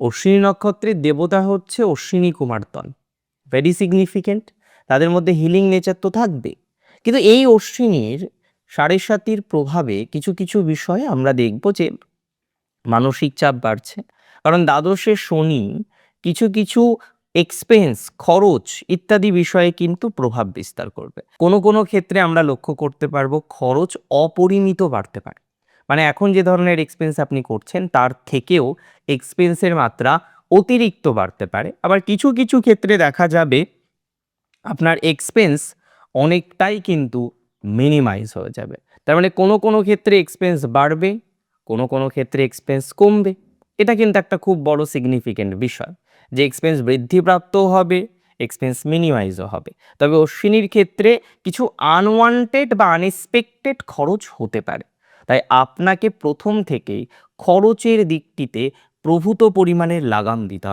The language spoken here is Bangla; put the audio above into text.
অশ্বিনী নক্ষত্রের দেবতা হচ্ছে অশ্বিনী কুমারতন, ভেরি সিগনিফিকেন্ট। তাদের মধ্যে হিলিং নেচার তো থাকবে, কিন্তু এই অশ্বিনীর সাড়ে সাতির প্রভাবে কিছু কিছু বিষয়ে আমরা দেখব যে মানসিক চাপ বাড়ছে, কারণ দ্বাদশে শনি কিছু কিছু এক্সপেন্স, খরচ ইত্যাদি বিষয়ে কিন্তু প্রভাব বিস্তার করবে। কোনো কোনো ক্ষেত্রে আমরা লক্ষ্য করতে পারবো খরচ অপরিমিত বাড়তে পারে, মানে এখন যে ধরনের এক্সপেন্স আপনি করছেন তার থেকেও এক্সপেন্সের মাত্রা অতিরিক্ত বাড়তে পারে। আবার কিছু কিছু ক্ষেত্রে দেখা যাবে আপনার এক্সপেন্স অনেকটাই কিন্তু মিনিমাইজ হয়ে যাবে। তার মানে কোনো কোনো ক্ষেত্রে এক্সপেন্স বাড়বে, কোনো কোনো ক্ষেত্রে এক্সপেন্স কমবে। এটা কিন্তু একটা খুব বড় সিগনিফিকেন্ট বিষয় যে এক্সপেন্স বৃদ্ধিপ্রাপ্তও হবে, এক্সপেন্স মিনিমাইজও হবে। তবে অশ্বিনীর ক্ষেত্রে কিছু আনওয়ান্টেড বা আনএক্সপেক্টেড খরচ হতে পারে, তাই আপনাকে প্রথম থেকেই খরচের দিকটিতে প্রভূত পরিমাণের লাগাম দিতে হবে।